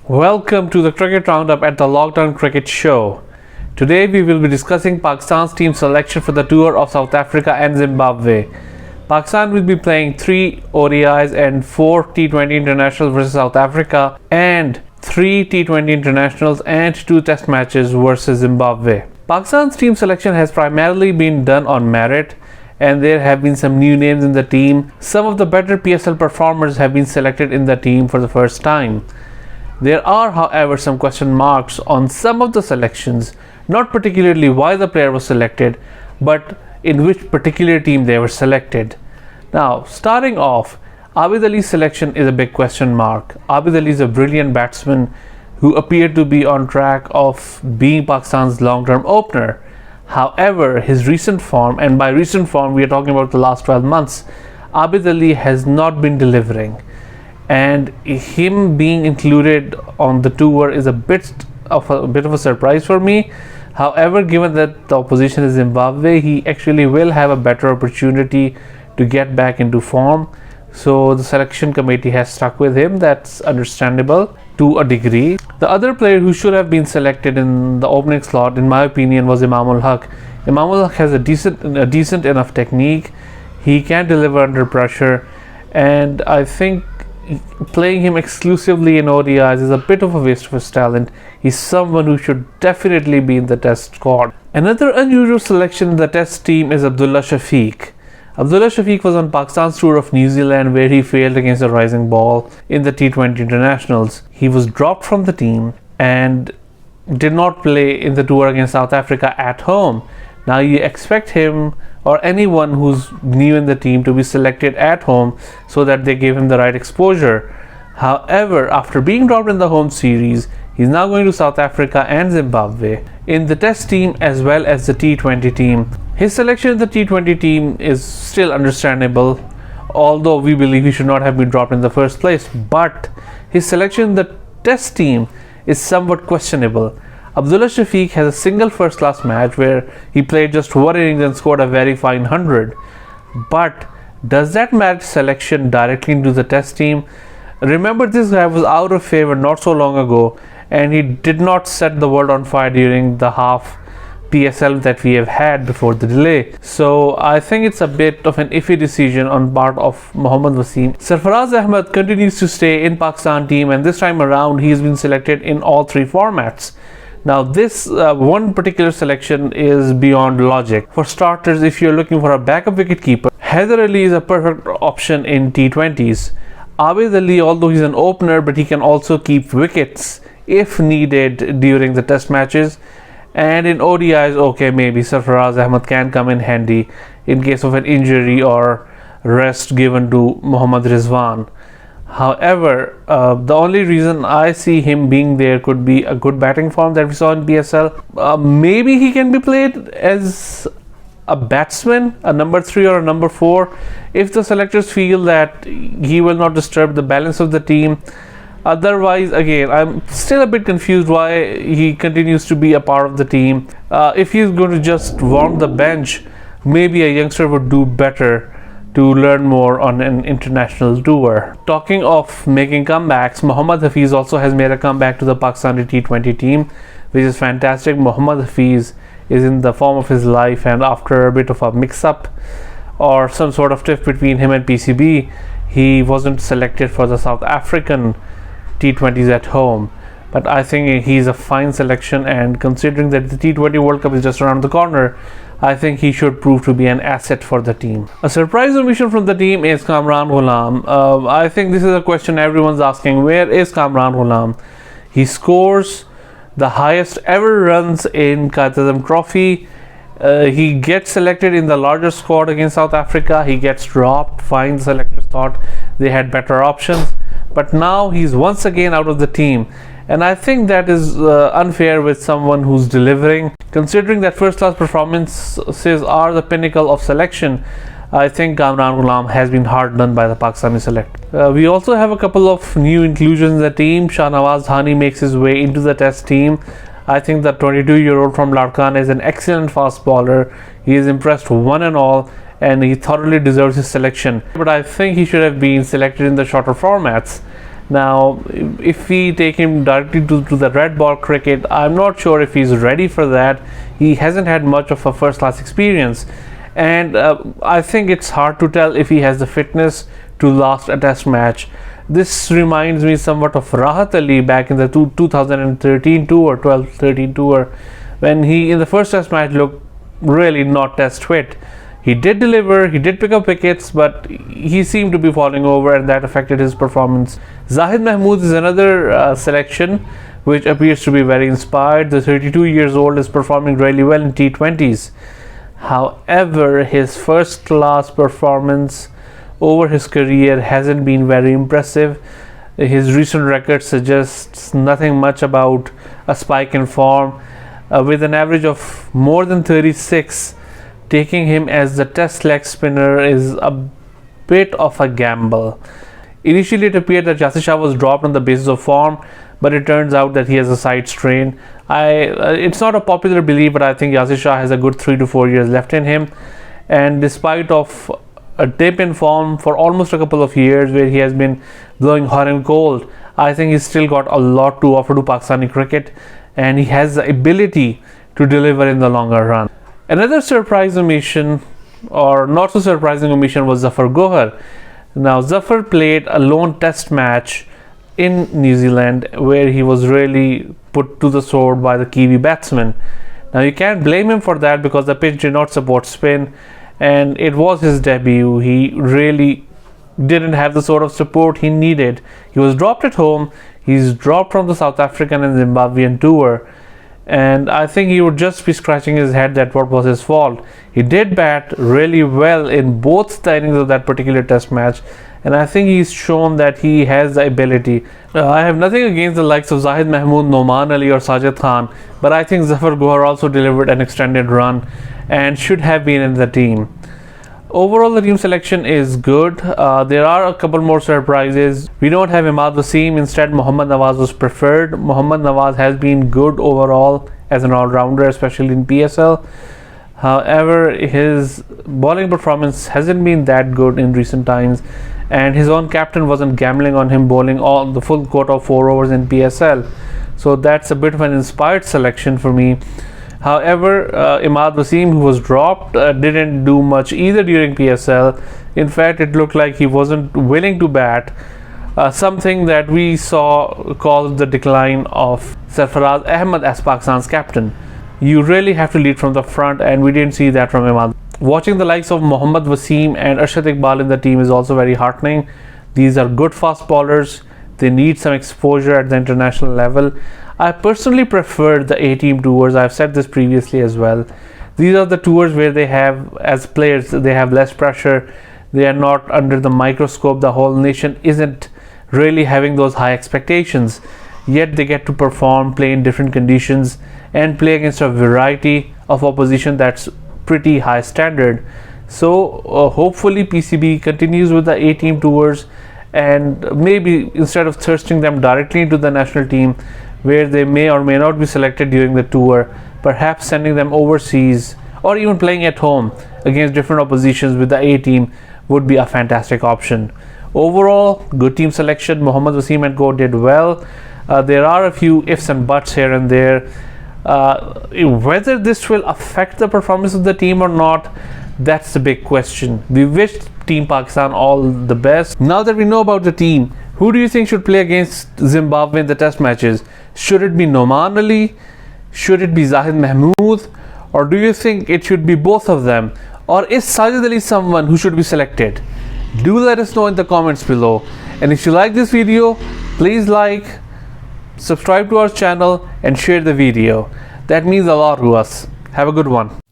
Welcome to the Cricket Roundup at the Lockdown Cricket Show. Today we will be discussing Pakistan's team selection for the tour of South Africa and Zimbabwe. Pakistan will be playing 3 ODIs and 4 T20 internationals versus South Africa and 3 T20 internationals and 2 test matches versus Zimbabwe. Pakistan's team selection has primarily been done on merit, and there have been some new names in the team. Some of the better PSL performers have been selected in the team for the first time. There are, however, some question marks on some of the selections, not particularly why the player was selected, but in which particular team they were selected. Now, starting off, Abid Ali's selection is a big question mark. Abid Ali is a brilliant batsman who appeared to be on track of being Pakistan's long-term opener. However, his recent form, and by recent form we are talking about the last 12 months, Abid Ali has not been delivering. And him being included on the tour is a bit of a surprise for me. However, given that the opposition is Zimbabwe, he actually will have a better opportunity to get back into form. So the selection committee has stuck with him. That's understandable to a degree. The other player who should have been selected in the opening slot, in my opinion, was Imam ul Haq. Imam ul Haq has a decent enough technique. He can deliver under pressure, and I think playing him exclusively in ODIs is a bit of a waste of his talent. He's someone who should definitely be in the test squad. Another unusual selection in the test team is Abdullah Shafiq. Abdullah Shafiq was on Pakistan's tour of New Zealand, where he failed against a rising ball in the T20 internationals. He was dropped from the team and did not play in the tour against South Africa at home. Now you expect him or anyone who's new in the team to be selected at home so that they give him the right exposure. However, after being dropped in the home series, he's now going to South Africa and Zimbabwe in the test team as well as the T20 team. His selection in the T20 team is still understandable, although we believe he should not have been dropped in the first place, but his selection in the test team is somewhat questionable. Abdullah Shafiq has a single first-class match where he played just 1 innings and scored a very fine 100. But does that merit selection directly into the test team? Remember, this guy was out of favor not so long ago, and he did not set the world on fire during the half PSL that we have had before the delay. So I think it's a bit of an iffy decision on part of Mohammad Wasim. Sarfaraz Ahmed continues to stay in Pakistan team, and this time around he has been selected in all 3 formats. Now this one particular selection is beyond logic. For starters, if you're looking for a backup wicketkeeper, Haider Ali is a perfect option in T20s. Abid Ali, although he's an opener, but he can also keep wickets if needed during the test matches. And in ODIs, okay, maybe Sarfaraz Ahmed can come in handy in case of an injury or rest given to Mohammad Rizwan. However, the only reason I see him being there could be a good batting form that we saw in PSL. Maybe he can be played as a batsman, a number 3 or a number 4, if the selectors feel that he will not disturb the balance of the team. Otherwise, again, I'm still a bit confused why he continues to be a part of the team. If he's going to just warm the bench, maybe a youngster would do better to learn more on an international tour. Talking of making comebacks, Mohammad Hafiz also has made a comeback to the Pakistani T20 team, which is fantastic. Mohammad Hafiz is in the form of his life, and after a bit of a mix-up or some sort of tiff between him and PCB, he wasn't selected for the South African T20s at home. But I think he's a fine selection, and considering that the T20 World Cup is just around the corner, I think he should prove to be an asset for the team. A surprise omission from the team is Kamran Ghulam. I think this is a question everyone's asking. Where is Kamran Ghulam? He scores the highest ever runs in Quaid Azam Trophy. He gets selected in the larger squad against South Africa. He gets dropped. Fine, the selectors thought they had better options. But now he's once again out of the team. And I think that is unfair with someone who's delivering. Considering that first-class performances are the pinnacle of selection, I think Kamran Ghulam has been hard done by the Pakistani select. We also have a couple of new inclusions in the team. Shahnawaz Dhani makes his way into the test team. I think the 22-year-old from Larkana is an excellent fast bowler. He has impressed one and all, and he thoroughly deserves his selection. But I think he should have been selected in the shorter formats. Now, if we take him directly to the red ball cricket, I'm not sure if he's ready for that. He hasn't had much of a first class experience, and I think it's hard to tell if he has the fitness to last a test match. This reminds me somewhat of Rahat Ali back in the 2013 tour, 12-13 tour, when he in the first test match looked really not test fit. He did deliver, he did pick up wickets, but he seemed to be falling over, and that affected his performance. Zahid Mahmood is another selection which appears to be very inspired. The 32 years old is performing really well in T20s. However, his first class performance over his career hasn't been very impressive. His recent record suggests nothing much about a spike in form. With an average of more than 36, taking him as the test leg spinner is a bit of a gamble. Initially, it appeared that Yasir Shah was dropped on the basis of form, but it turns out that he has a side strain. It's not a popular belief, but I think Yasir Shah has a good 3 to 4 years left in him. And despite of a dip in form for almost a couple of years where he has been blowing hot and cold, I think he's still got a lot to offer to Pakistani cricket, and he has the ability to deliver in the longer run. Another surprise omission, or not so surprising omission, was Zafar Gohar. Now, Zafar played a lone test match in New Zealand where he was really put to the sword by the Kiwi batsman. Now, you can't blame him for that because the pitch did not support spin, and it was his debut. He really didn't have the sort of support he needed. He was dropped at home. He's dropped from the South African and Zimbabwean tour, and I think he would just be scratching his head that what was his fault. He did bat really well in both the innings of that particular test match, and I think he's shown that he has the ability. I have nothing against the likes of Zahid Mahmood, Noman Ali or Sajid Khan, but I think Zafar Gohar also delivered an extended run and should have been in the team. Overall, the team selection is good. There are a couple more surprises. We don't have Imad Wasim. Instead, Mohammad Nawaz was preferred. Mohammad Nawaz has been good overall as an all-rounder, especially in PSL. However, his bowling performance hasn't been that good in recent times, and his own captain wasn't gambling on him bowling all the full quota of 4 overs in PSL. So that's a bit of an inspired selection for me. However, Imad Wasim, who was dropped, didn't do much either during PSL. In fact, it looked like he wasn't willing to bat, something that we saw caused the decline of Sarfaraz Ahmed as Pakistan's captain. You really have to lead from the front, and we didn't see that from Imad. Watching the likes of Mohammad Wasim and Arshad Iqbal in the team is also very heartening. These are good fast bowlers. They need some exposure at the international level. I personally prefer the A-team tours. I've said this previously as well. These are the tours where they have, as players, they have less pressure. They are not under the microscope. The whole nation isn't really having those high expectations. Yet they get to perform, play in different conditions, and play against a variety of opposition that's pretty high standard. So hopefully PCB continues with the A-team tours, and maybe instead of thrusting them directly into the national team where they may or may not be selected during the tour, perhaps sending them overseas or even playing at home against different oppositions with the A team would be a fantastic option. Overall, good team selection. Mohammad Wasim and co did well. There are a few ifs and buts here and there. Whether this will affect the performance of the team or not, that's the big question. We wish Team Pakistan all the best. Now that we know about the team, who do you think should play against Zimbabwe in the test matches? Should it be Noman Ali? Should it be Zahid Mahmood? Or do you think it should be both of them? Or is Sajid Ali someone who should be selected? Do let us know in the comments below. And if you like this video, please like, subscribe to our channel and share the video. That means a lot to us. Have a good one.